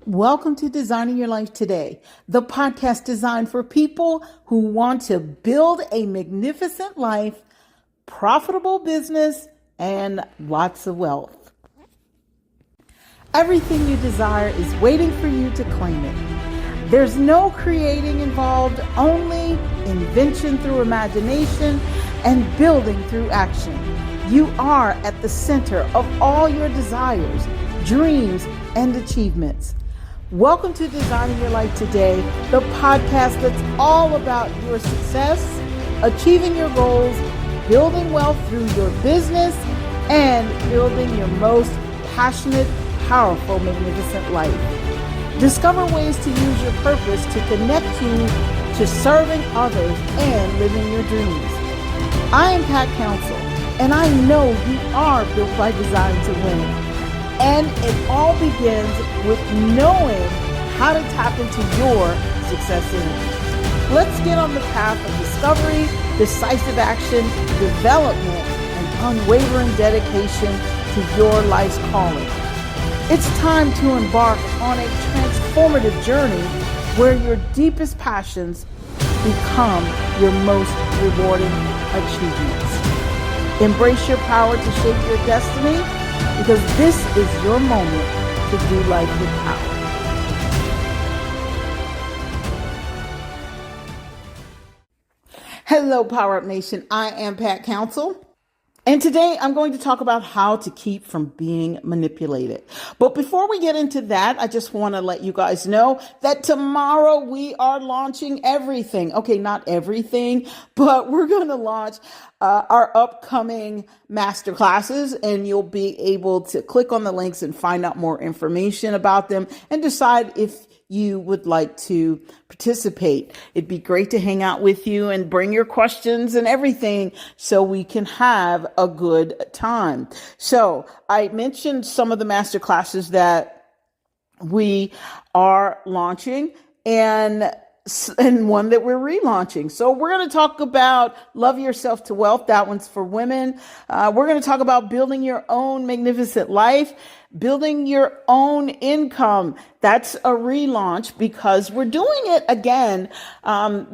Welcome to Designing Your Life Today, the podcast designed for people who want to build a magnificent life, profitable business, and lots of wealth. Everything you desire is waiting for you to claim it. There's no creating involved, only invention through imagination and building through action. You are at the center of all your desires, dreams, and achievements. Welcome to Designing Your Life Today, the podcast that's all about your success, achieving your goals, building wealth through your business, and building your most passionate, powerful, magnificent life. Discover ways to use your purpose to connect you to serving others and living your dreams. I am Pat Council, and I know you are built by design to win. And it all begins with knowing how to tap into your success energy. Let's get on the path of discovery, decisive action, development, and unwavering dedication to your life's calling. It's time to embark on a transformative journey where your deepest passions become your most rewarding achievements. Embrace your power to shape your destiny, because this is your moment to do life with power. Hello, Power Up Nation. I am Pat Council. And today I'm going to talk about how to keep from being manipulated. But before we get into that, I just want to let you guys know that tomorrow we are launching everything. Okay, not everything, but we're going to launch our upcoming master classes, and you'll be able to click on the links and find out more information about them and decide if you would like to participate. It'd be great to hang out with you and bring your questions and everything so we can have a good time. So I mentioned some of the master classes that we are launching and one that we're relaunching. So we're going to talk about Love Yourself to Wealth. That one's for women. We're going to talk about building your own magnificent life, building your own income. That's a relaunch because we're doing it again,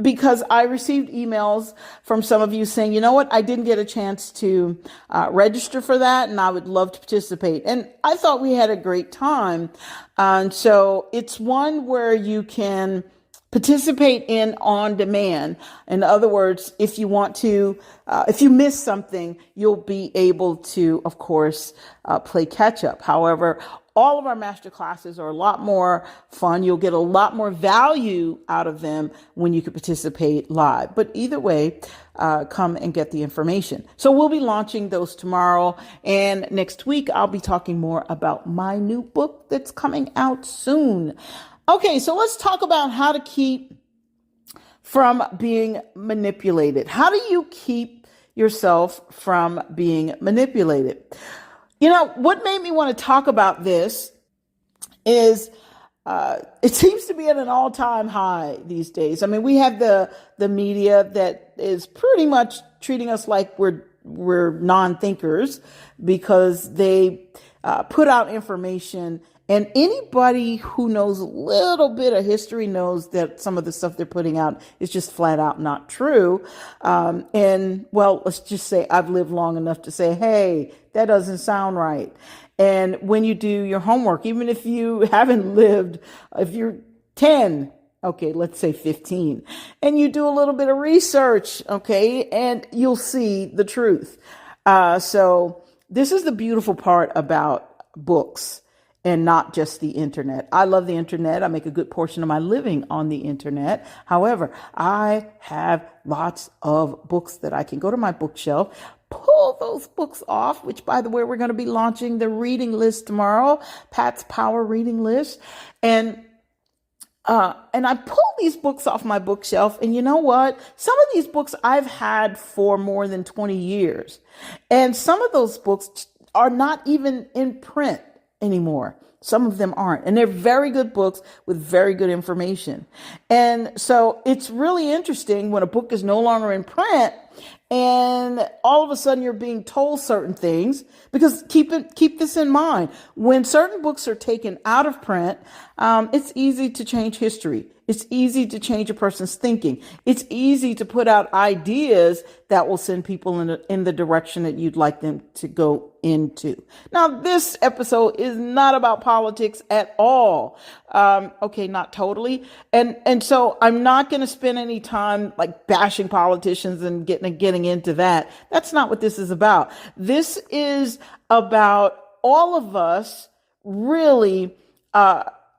because I received emails from some of you saying, you know what, I didn't get a chance to register for that, and I would love to participate. And I thought we had a great time. So it's one where you can participate in on demand. In other words, if you want to, if you miss something, you'll be able to, of course, play catch up. However, all of our master classes are a lot more fun. You'll get a lot more value out of them when you can participate live. But either way, come and get the information. So we'll be launching those tomorrow. And next week, I'll be talking more about my new book that's coming out soon. Okay, so let's talk about how to keep from being manipulated. How do you keep yourself from being manipulated? You know, what made me want to talk about this is it seems to be at an all-time high these days. I mean, we have the media that is pretty much treating us like we're non-thinkers because they put out information. And anybody who knows a little bit of history knows that some of the stuff they're putting out is just flat out not true. And well, let's just say I've lived long enough to say, hey, that doesn't sound right. And when you do your homework, even if you haven't lived, if you're 10, okay, let's say 15, and you do a little bit of research, okay, and you'll see the truth. So this is the beautiful part about books. And not just the internet. I love the internet. I make a good portion of my living on the internet. However, I have lots of books that I can go to my bookshelf, pull those books off, which, by the way, we're going to be launching the reading list tomorrow, Pat's Power Reading List. And I pull these books off my bookshelf. And you know what? Some of these books I've had for more than 20 years. And some of those books are not even in print anymore. Some of them aren't. And they're very good books with very good information. And so it's really interesting when a book is no longer in print and all of a sudden you're being told certain things. Because keep this in mind: when certain books are taken out of print, it's easy to change history. It's easy to change a person's thinking. It's easy to put out ideas that will send people in the direction that you'd like them to go into. Now, this episode is not about politics at all. Okay, not totally. And so I'm not going to spend any time like bashing politicians and getting into that. That's not what this is about. This is about all of us really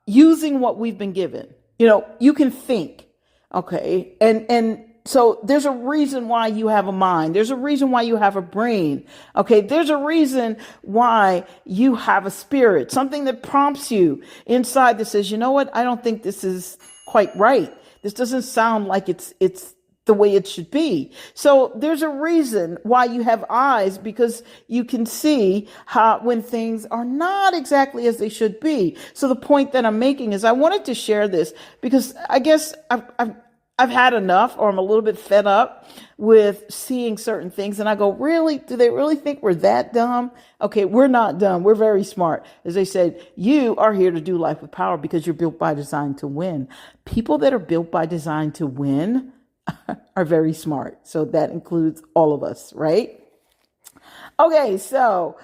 using what we've been given. You can think, okay? And so there's a reason why you have a mind. There's a reason why you have a brain, okay? There's a reason why you have a spirit, something that prompts you inside that says, you know what? I don't think this is quite right. This doesn't sound like it's the way it should be. So there's a reason why you have eyes, because you can see how when things are not exactly as they should be. So the point that I'm making is I wanted to share this because I guess I've had enough, or I'm a little bit fed up with seeing certain things. And I go, really? Do they really think we're that dumb? Okay, we're not dumb. We're very smart. As they said, you are here to do life with power because you're built by design to win. People that are built by design to win are very smart. So that includes all of us, right? Okay, so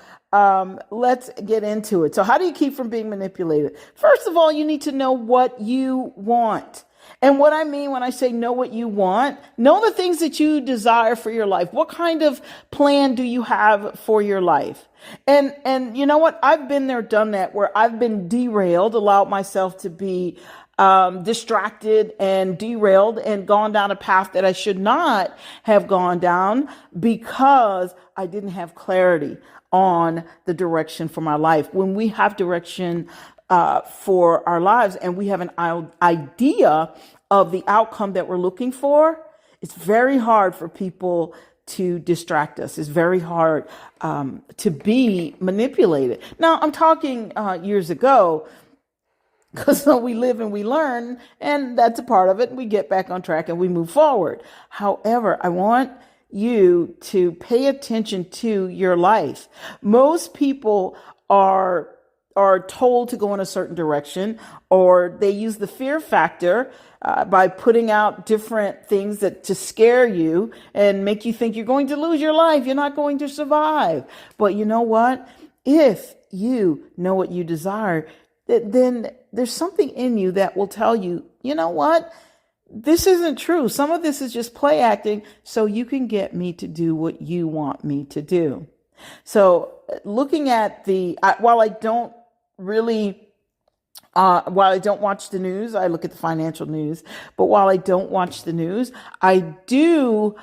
let's get into it. So how do you keep from being manipulated? First of all, you need to know what you want. And what I mean when I say know what you want, know the things that you desire for your life. What kind of plan do you have for your life? And you know what? I've been there, done that, where I've been derailed, allowed myself to be distracted and derailed and gone down a path that I should not have gone down because I didn't have clarity on the direction for my life. When we have direction for our lives and we have an idea of the outcome that we're looking for, it's very hard for people to distract us. It's very hard to be manipulated. Now, I'm talking years ago, because we live and we learn, and that's a part of it. We get back on track and we move forward. However, I want you to pay attention to your life. Most people are told to go in a certain direction, or they use the fear factor by putting out different things to scare you and make you think you're going to lose your life. You're not going to survive. But you know what? If you know what you desire, then there's something in you that will tell you, you know what? This isn't true. Some of this is just play acting so you can get me to do what you want me to do. So looking at while I don't watch the news, I look at the financial news, but while I don't watch the news, I do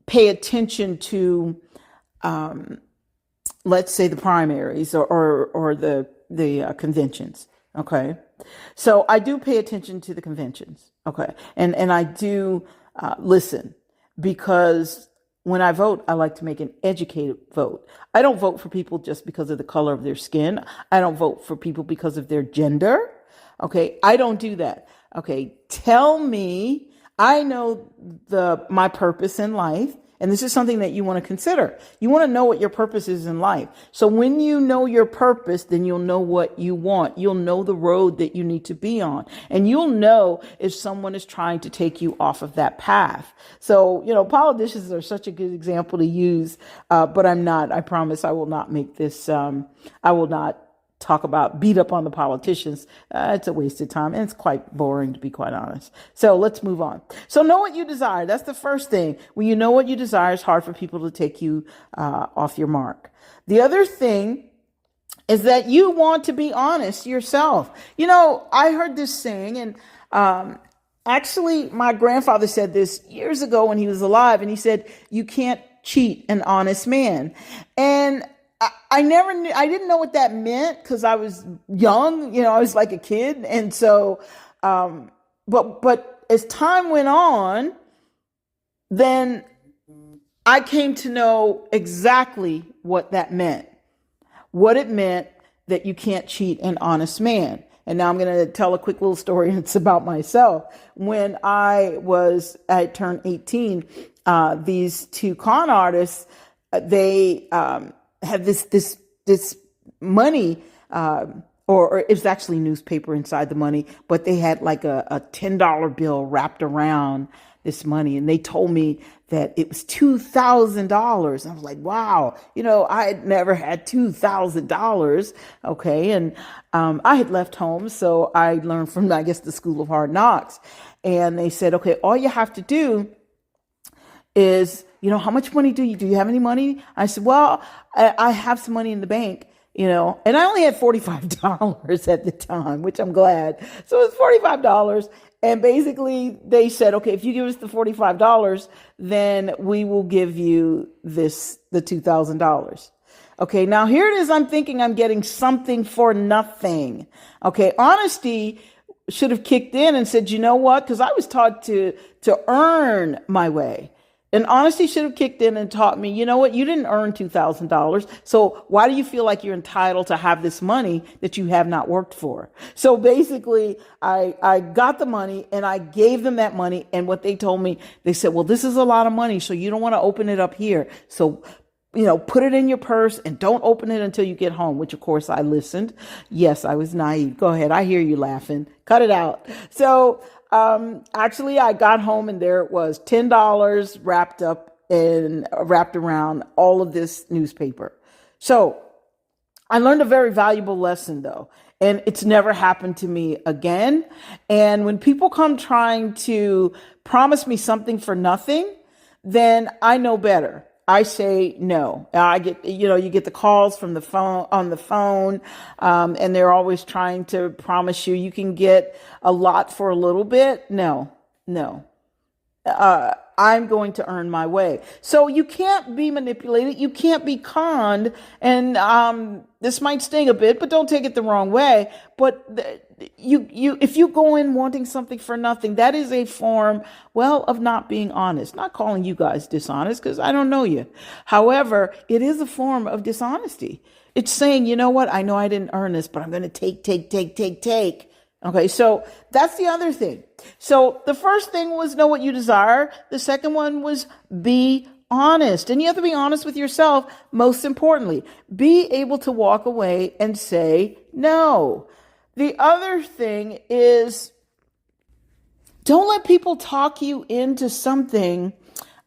pay attention to, let's say, the primaries or the conventions. Okay. So I do pay attention to the conventions. Okay. And I do listen, because when I vote, I like to make an educated vote. I don't vote for people just because of the color of their skin. I don't vote for people because of their gender. Okay. I don't do that. Okay. Tell me, I know my purpose in life. And this is something that you want to consider. You want to know what your purpose is in life. So when you know your purpose, then you'll know what you want. You'll know the road that you need to be on. And you'll know if someone is trying to take you off of that path. So, politicians are such a good example to use, but I'm not. I promise I will not make this, I will not beat up on the politicians. It's a waste of time, and it's quite boring, to be quite honest. So let's move on. So know what you desire. That's the first thing. When you know what you desire, it's hard for people to take you off your mark. The other thing is that you want to be honest yourself. I heard this saying, and actually my grandfather said this years ago when he was alive, and he said, you can't cheat an honest man. And I didn't know what that meant because I was young, I was like a kid. And so, but as time went on, then I came to know exactly what that meant, what it meant that you can't cheat an honest man. And now I'm going to tell a quick little story. It's about myself. When I turned 18, these two con artists, they had this money, or it was actually newspaper inside the money, but they had like a $10 bill wrapped around this money. And they told me that it was $2,000. I was like, wow, I had never had $2,000. Okay. And I had left home. So I learned from, I guess, the School of Hard Knocks. And they said, okay, all you have to do is, how much money do you have any money? I said, well, I have some money in the bank. And I only had $45 at the time, which I'm glad. So it was $45. And basically they said, okay, if you give us the $45, then we will give you the $2,000. Okay. Now here it is. I'm thinking I'm getting something for nothing. Okay. Honesty should have kicked in and said, you know what? Cause I was taught to earn my way. And honesty should have kicked in and taught me, you know what? You didn't earn $2,000. So why do you feel like you're entitled to have this money that you have not worked for? So basically, I got the money and I gave them that money. And what they told me, they said, well, this is a lot of money, so you don't want to open it up here. So, put it in your purse and don't open it until you get home, which of course I listened. Yes, I was naive. Go ahead. I hear you laughing. Cut it out. So actually, I got home and there it was, $10 wrapped around all of this newspaper. So I learned a very valuable lesson, though, and it's never happened to me again. And when people come trying to promise me something for nothing, then I know better. I say no. I get, you get the calls from the phone on the phone, and they're always trying to promise you can get a lot for a little bit. No. I'm going to earn my way. So you can't be manipulated. You can't be conned. And this might sting a bit, but don't take it the wrong way. But if you go in wanting something for nothing, that is a form, of not being honest. Not calling you guys dishonest because I don't know you. However, it is a form of dishonesty. It's saying, you know what? I know I didn't earn this, but I'm going to take. Okay, so that's the other thing. So the first thing was know what you desire. The second one was be honest. And you have to be honest with yourself. Most importantly, be able to walk away and say no. The other thing is don't let people talk you into something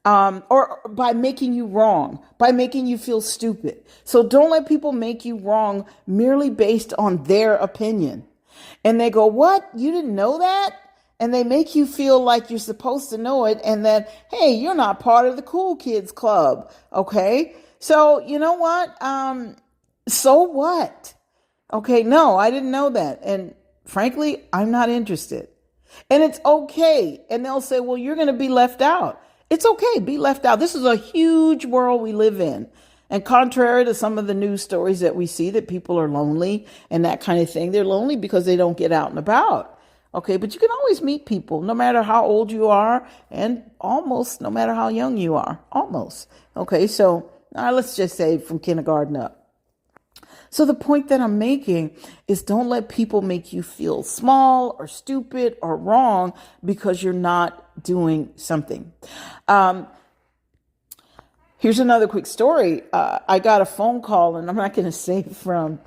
or by making you wrong, by making you feel stupid. So don't let people make you wrong merely based on their opinion. And they go, what? You didn't know that? And they make you feel like you're supposed to know it. And then, hey, you're not part of the cool kids club. Okay. So you know what? So what? Okay. No, I didn't know that. And frankly, I'm not interested. And it's okay. And they'll say, well, you're going to be left out. It's okay. Be left out. This is a huge world we live in. And contrary to some of the news stories that we see that people are lonely and that kind of thing, they're lonely because they don't get out and about. Okay, but you can always meet people no matter how old you are and almost no matter how young you are. Almost. Okay, so let's just say from kindergarten up. So the point that I'm making is don't let people make you feel small or stupid or wrong because you're not doing something. Here's another quick story. I got a phone call, and I'm not going to say from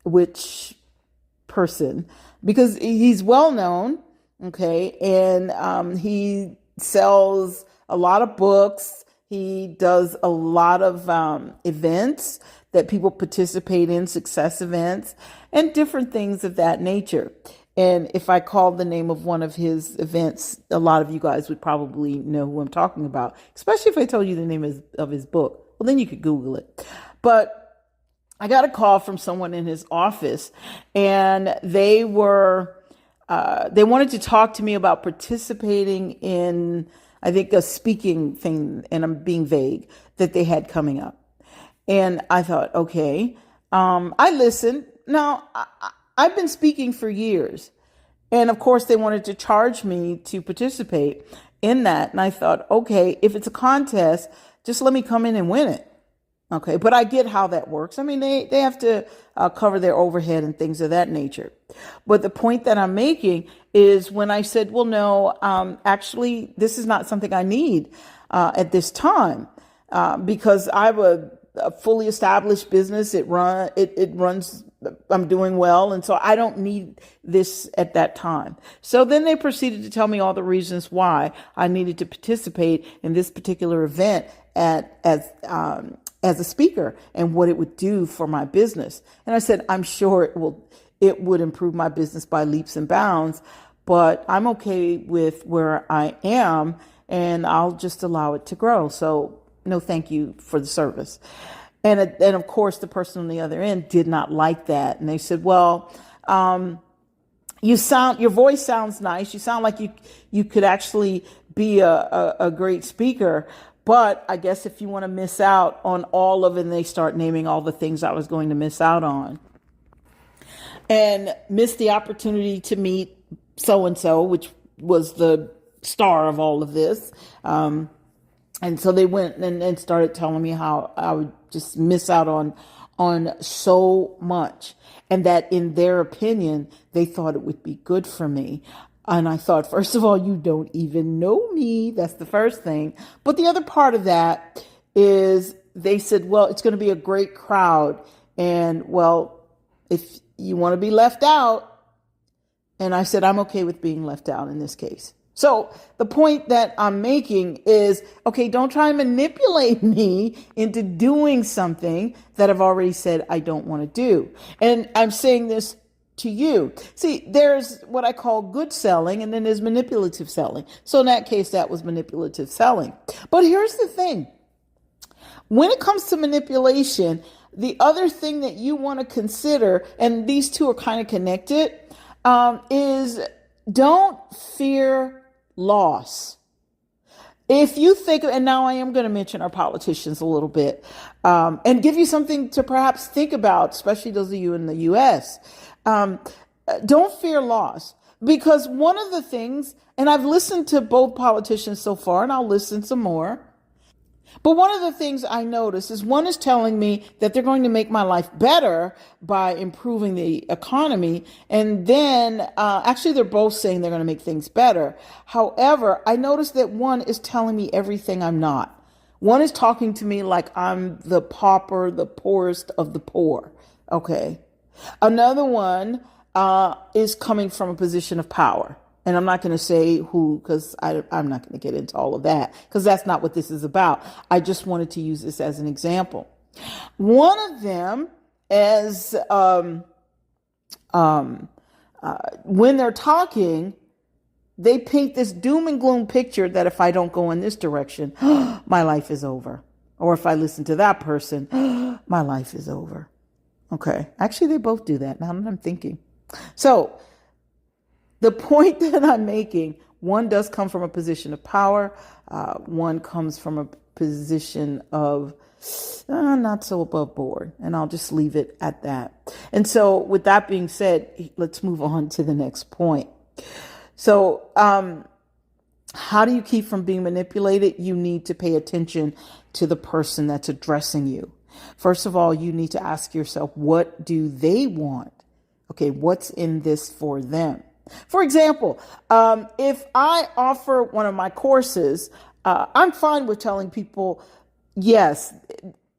which person because he's well known. Okay. And he sells a lot of books. He does a lot of events that people participate in, success events, and different things of that nature. And if I called the name of one of his events, a lot of you guys would probably know who I'm talking about, especially if I told you the name of his book. Well, then you could Google it. But I got a call from someone in his office, and they wanted to talk to me about participating in, I think, a speaking thing, and I'm being vague, that they had coming up. And I thought, okay, I listened. Now, I've been speaking for years. And of course, they wanted to charge me to participate in that. And I thought, okay, if it's a contest, just let me come in and win it. Okay, but I get how that works. I mean, they have to cover their overhead and things of that nature. But the point that I'm making is when I said, well, no, actually, this is not something I need at this time because I have a fully established business. It runs. I'm doing well, and so I don't need this at that time. So then they proceeded to tell me all the reasons why I needed to participate in this particular event as a speaker and what it would do for my business. And I said, I'm sure it would improve my business by leaps and bounds, but I'm okay with where I am and I'll just allow it to grow. So no, thank you for the service. And of course, the person on the other end did not like that. And they said, well, your voice sounds nice. You sound like you could actually be a great speaker. But I guess if you want to miss out on all of it, and they start naming all the things I was going to miss out on and miss the opportunity to meet so-and-so, which was the star of all of this. And so they went and started telling me how I would just miss out on so much, and that in their opinion, they thought it would be good for me. And I thought, first of all, you don't even know me. That's the first thing. But the other part of that is they said, well, it's going to be a great crowd. And well, if you want to be left out. And I said, I'm okay with being left out in this case. So the point that I'm making is, okay, don't try and manipulate me into doing something that I've already said I don't want to do. And I'm saying this to you. See, there's what I call good selling, and then there's manipulative selling. So in that case, that was manipulative selling. But here's the thing. When it comes to manipulation, the other thing that you want to consider, and these two are kind of connected, is don't fear loss. If you think, and now I am going to mention our politicians a little bit, and give you something to perhaps think about, especially those of you in the U.S., don't fear loss. Because one of the things, and I've listened to both politicians so far, and I'll listen some more, but one of the things I notice is one is telling me that they're going to make my life better by improving the economy. And then actually, they're both saying they're going to make things better. However, I notice that one is telling me everything I'm not. One is talking to me like I'm the pauper, the poorest of the poor. Okay. Another one is coming from a position of power. And I'm not going to say who, because I'm not going to get into all of that, because that's not what this is about. I just wanted to use this as an example. One of them is when they're talking, they paint this doom and gloom picture that if I don't go in this direction, my life is over. Or if I listen to that person, my life is over. Okay. Actually, they both do that. Now that I'm thinking. So the point that I'm making, one does come from a position of power. One comes from a position of not so above board. And I'll just leave it at that. And so with that being said, let's move on to the next point. So how do you keep from being manipulated? You need to pay attention to the person that's addressing you. First of all, you need to ask yourself, what do they want? Okay, what's in this for them? For example, if I offer one of my courses, I'm fine with telling people, yes,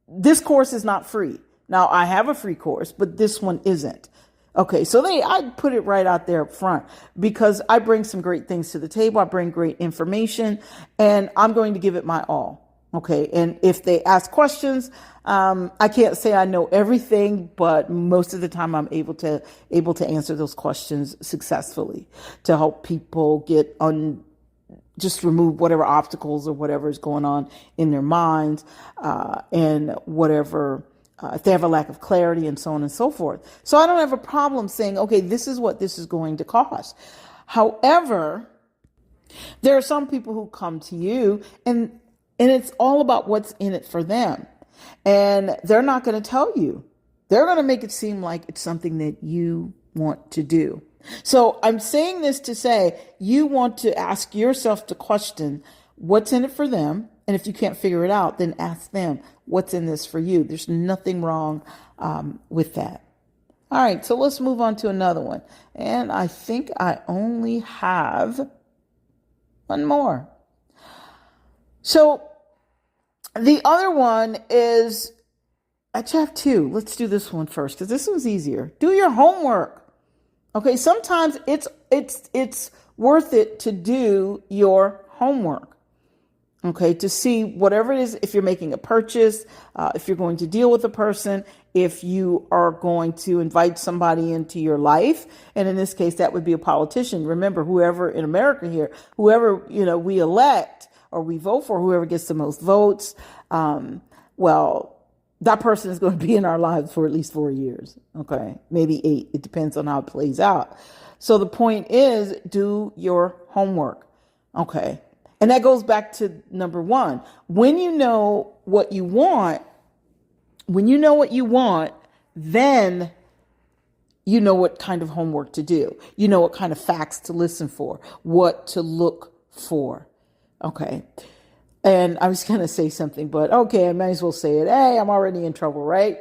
this course is not free. Now, I have a free course, but this one isn't. Okay, so I put it right out there up front because I bring some great things to the table. I bring great information, and I'm going to give it my all. Okay, and if they ask questions, I can't say I know everything, but most of the time I'm able to answer those questions successfully to help people just remove whatever obstacles or whatever is going on in their minds, and whatever, if they have a lack of clarity and so on and so forth. So I don't have a problem saying, okay, this is what this is going to cost. However, there are some people who come to you and it's all about what's in it for them. And they're not going to tell you. They're going to make it seem like it's something that you want to do. So I'm saying this to say you want to ask yourself the question, what's in it for them? And if you can't figure it out, then ask them, what's in this for you? There's nothing wrong with that. All right, so let's move on to another one. And I think I only have one more. So the other one is, actually I have two. Let's do this one first because this one's easier. Do your homework. Okay, sometimes it's worth it to do your homework. Okay, to see whatever it is, if you're making a purchase, if you're going to deal with a person, if you are going to invite somebody into your life, and in this case, that would be a politician. Remember, whoever in America here, whoever we elect or we vote for, whoever gets the most votes, well, that person is going to be in our lives for at least 4 years. Okay, maybe 8. It depends on how it plays out. So the point is, do your homework. Okay. And that goes back to number one. When you know what you want, then you know what kind of homework to do. You know what kind of facts to listen for, what to look for. Okay. And I was going to say something, but okay, I might as well say it. Hey, I'm already in trouble, right?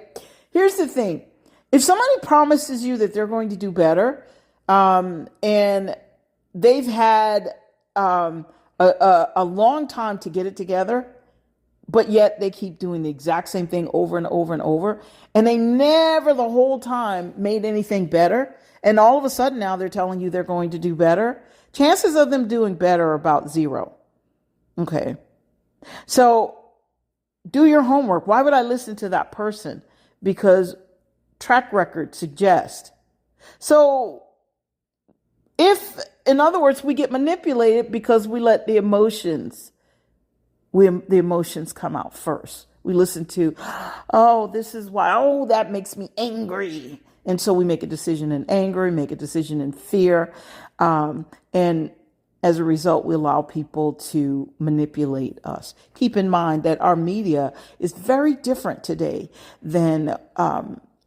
Here's the thing. If somebody promises you that they're going to do better, and they've had, a long time to get it together, but yet they keep doing the exact same thing over and over and over. And they never the whole time made anything better. And all of a sudden now they're telling you they're going to do better. Chances of them doing better are about 0. Okay. So do your homework. Why would I listen to that person? Because track record suggests. So if, in other words, we get manipulated because we let the emotions come out first. We listen to, oh, this is why, oh, that makes me angry. And so we make a decision in anger, make a decision in fear. And as a result, we allow people to manipulate us. Keep in mind that our media is very different today than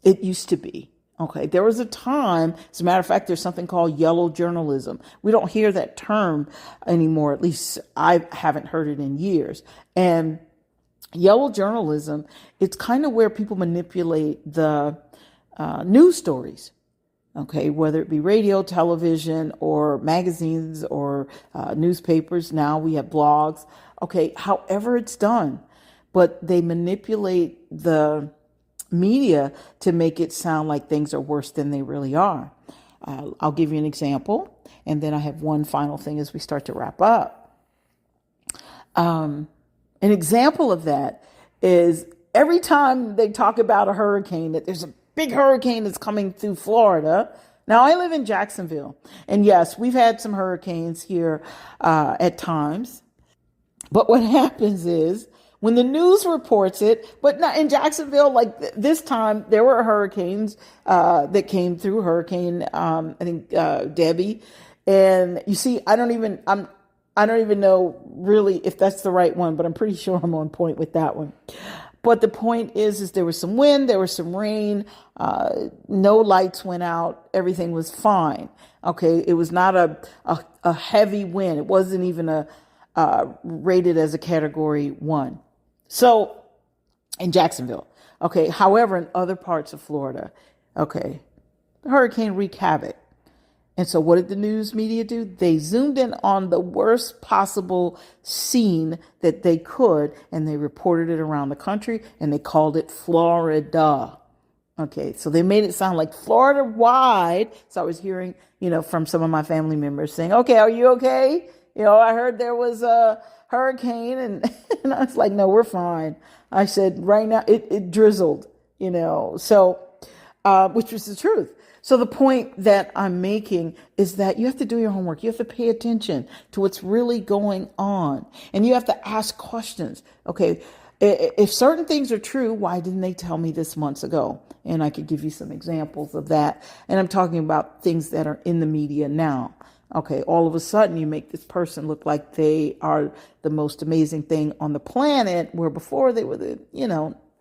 it used to be. Okay, there was a time, as a matter of fact, there's something called yellow journalism. We don't hear that term anymore. At least I haven't heard it in years. And yellow journalism, it's kind of where people manipulate the news stories. Okay, whether it be radio, television, or magazines, or newspapers. Now we have blogs. Okay, however it's done. But they manipulate the media to make it sound like things are worse than they really are. I'll give you an example, and then I have one final thing as we start to wrap up. An example of that is every time they talk about a hurricane, that there's a big hurricane that's coming through Florida. Now, I live in Jacksonville, and yes, we've had some hurricanes here at times. But what happens is, when the news reports it, but not in Jacksonville, like this time, there were hurricanes that came through. Hurricane, I think Debbie, and you see, I don't even know really if that's the right one, but I'm pretty sure I'm on point with that one. But the point is there was some wind, there was some rain, no lights went out, everything was fine. Okay, it was not a heavy wind. It wasn't even rated as a category 1. So in Jacksonville, okay. However, in other parts of Florida, okay, the hurricane wreaked havoc. And so what did the news media do? They zoomed in on the worst possible scene that they could, and they reported it around the country, and they called it Florida. Okay, so they made it sound like Florida wide. So I was hearing, from some of my family members saying, okay, are you okay? I heard there was a hurricane, and I was like, no, we're fine. I said, right now it drizzled, so, which was the truth. So the point that I'm making is that you have to do your homework. You have to pay attention to what's really going on, and you have to ask questions. Okay, if certain things are true, why didn't they tell me this months ago? And I could give you some examples of that. And I'm talking about things that are in the media now. Okay, all of a sudden you make this person look like they are the most amazing thing on the planet, where before they were the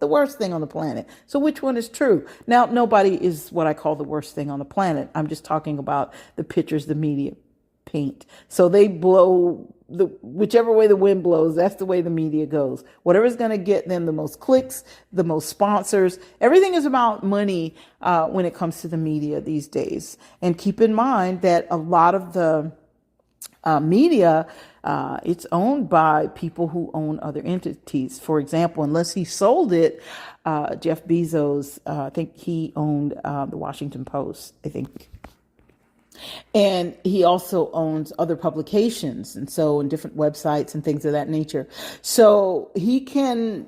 worst thing on the planet. So which one is true? Now, nobody is what I call the worst thing on the planet. I'm just talking about the pictures, the media paint. So they blow whichever way the wind blows, that's the way the media goes. Whatever's going to get them the most clicks, the most sponsors. Everything is about money when it comes to the media these days. And keep in mind that a lot of the media, it's owned by people who own other entities. For example, unless he sold it, Jeff Bezos, I think he owned the Washington Post, I think. And he also owns other publications, and so in different websites and things of that nature. So he can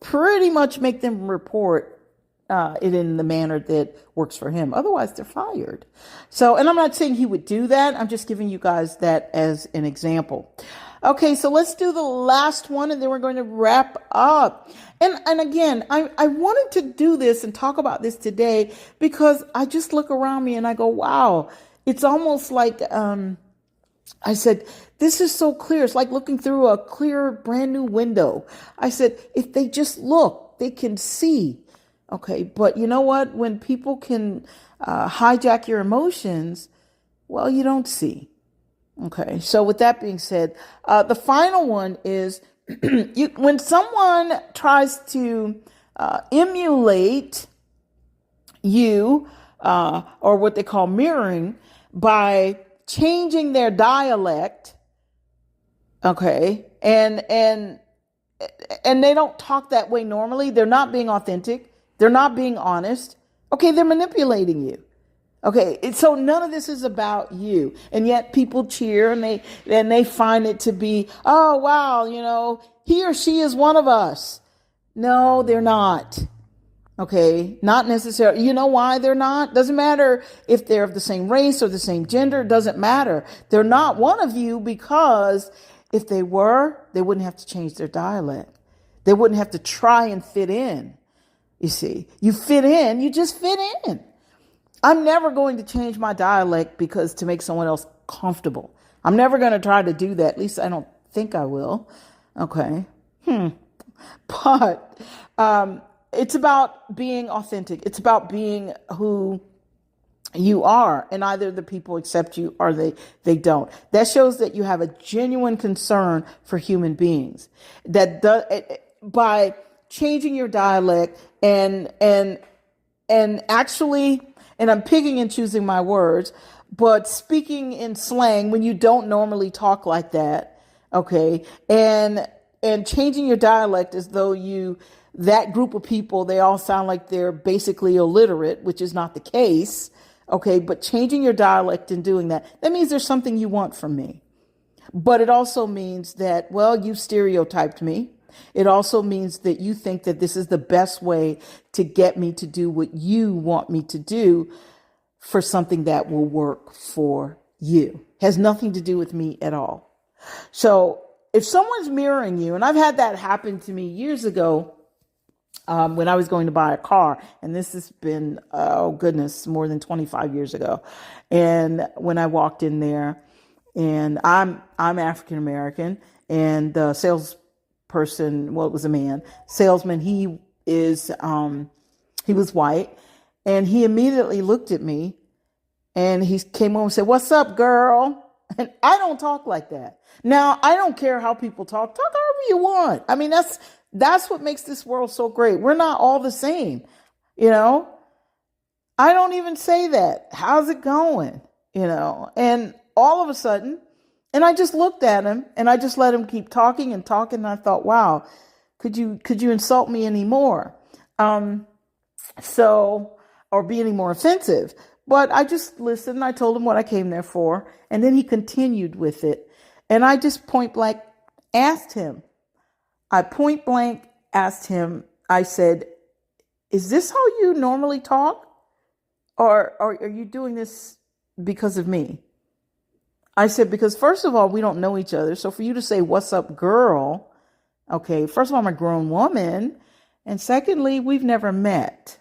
pretty much make them report it in the manner that works for him. Otherwise, they're fired. So, and I'm not saying he would do that. I'm just giving you guys that as an example. Okay, so let's do the last one, and then we're going to wrap up. And again, I wanted to do this and talk about this today because I just look around me and I go, wow. It's almost like, I said, this is so clear. It's like looking through a clear, brand new window. I said, if they just look, they can see. Okay, but you know what? When people can hijack your emotions, well, you don't see. Okay, so with that being said, the final one is when someone tries to emulate you, or what they call mirroring, by changing their dialect, okay, and they don't talk that way normally. They're not being authentic. They're not being honest. Okay, they're manipulating you. Okay, so none of this is about you, and yet people cheer and they find it to be, oh wow, you know, he or she is one of us. No, they're not. Okay, not necessarily. You know why they're not? Doesn't matter if they're of the same race or the same gender. Doesn't matter. They're not one of you because if they were, they wouldn't have to change their dialect. They wouldn't have to try and fit in. You see, you fit in, you just fit in. I'm never going to change my dialect because to make someone else comfortable. I'm never going to try to do that. At least I don't think I will. Okay. But, it's about being authentic. It's about being who you are, and either the people accept you or they don't. That shows that you have a genuine concern for human beings. That by changing your dialect and actually, and I'm picking and choosing my words, but speaking in slang when you don't normally talk like that, okay, and changing your dialect as though that group of people, they all sound like they're basically illiterate, which is not the case. Okay, but changing your dialect and doing that means there's something you want from me. But it also means that, well, you stereotyped me. It also means that you think that this is the best way to get me to do what you want me to do for something that will work for you. Has nothing to do with me at all. So if someone's mirroring you, and I've had that happen to me years ago, when I was going to buy a car, and this has been, oh goodness, more than 25 years ago. And when I walked in there, and I'm African American, and the salesperson, well, it was a man, salesman, he was white, and he immediately looked at me, and he came over and said, "What's up, girl?" And I don't talk like that. Now, I don't care how people talk however you want. I mean, that's what makes this world so great. We're not all the same, you know. I don't even say that. How's it going? You know, and all of a sudden, and I just looked at him and I just let him keep talking and talking. And I thought, wow, could you insult me anymore? Or be any more offensive? But I just listened and I told him what I came there for. And then he continued with it. And I just point blank asked him, I said, "Is this how you normally talk? Or are you doing this because of me?" I said, "Because first of all, we don't know each other. So for you to say, 'What's up, girl?' Okay, first of all, I'm a grown woman. And secondly, we've never met.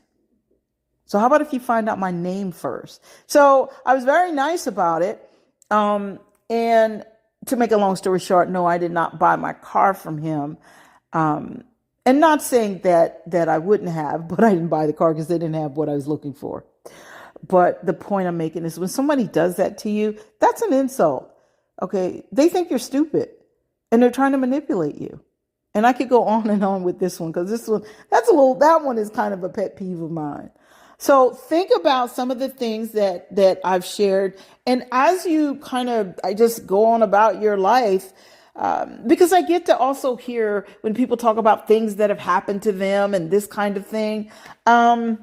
So how about if you find out my name first?" So I was very nice about it. And to make a long story short, no, I did not buy my car from him. And not saying that I wouldn't have, but I didn't buy the car because they didn't have what I was looking for. But the point I'm making is when somebody does that to you, that's an insult. Okay. They think you're stupid and they're trying to manipulate you. And I could go on and on with this one because that one is kind of a pet peeve of mine. So think about some of the things that I've shared. And as you I just go on about your life, because I get to also hear when people talk about things that have happened to them and this kind of thing. Uh,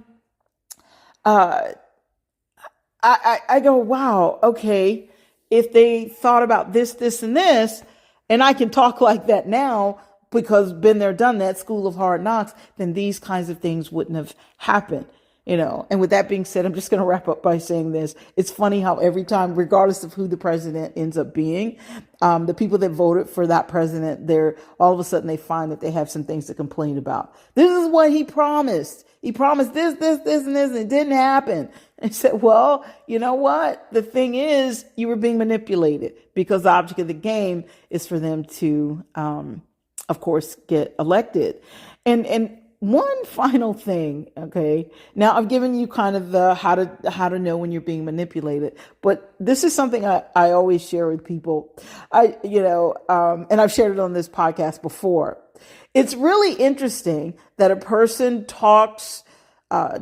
I go, wow, okay, if they thought about this, and this, and I can talk like that now because been there, done that, school of hard knocks, then these kinds of things wouldn't have happened. And with that being said, I'm just going to wrap up by saying this. It's funny how every time, regardless of who the president ends up being, the people that voted for that president, all of a sudden they find that they have some things to complain about. This is what he promised. He promised this, and this, and it didn't happen. And I said, well, you know what? The thing is, you were being manipulated because the object of the game is for them to, of course, get elected. And one final thing, okay? Now I've given you kind of the how to know when you're being manipulated, but this is something I always share with people. And I've shared it on this podcast before. It's really interesting that a person talks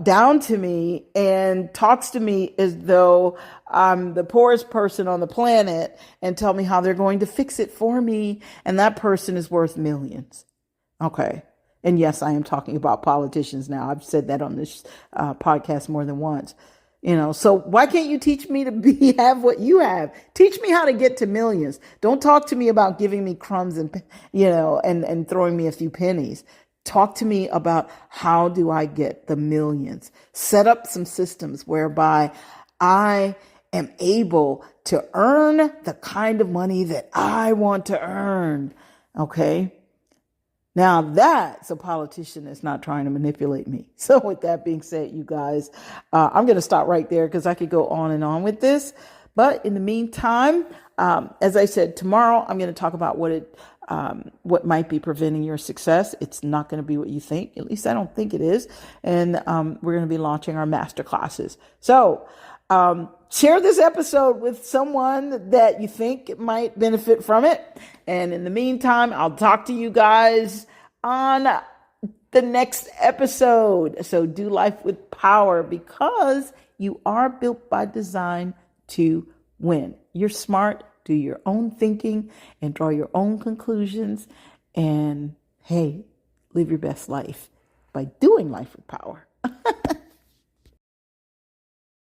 down to me and talks to me as though I'm the poorest person on the planet and tell me how they're going to fix it for me, and that person is worth millions. Okay. And yes, I am talking about politicians now. I've said that on this podcast more than once. So why can't you teach me to have what you have? Teach me how to get to millions. Don't talk to me about giving me crumbs and throwing me a few pennies. Talk to me about how do I get the millions? Set up some systems whereby I am able to earn the kind of money that I want to earn. Okay. Now that's a politician that's not trying to manipulate me. So with that being said, you guys, I'm going to stop right there because I could go on and on with this. But in the meantime, as I said, tomorrow I'm going to talk about what might be preventing your success. It's not going to be what you think. At least I don't think it is. And we're going to be launching our master classes. So share this episode with someone that you think might benefit from it. And in the meantime, I'll talk to you guys on the next episode. So do life with power because you are built by design to win. You're smart, do your own thinking and draw your own conclusions. And hey, live your best life by doing life with power.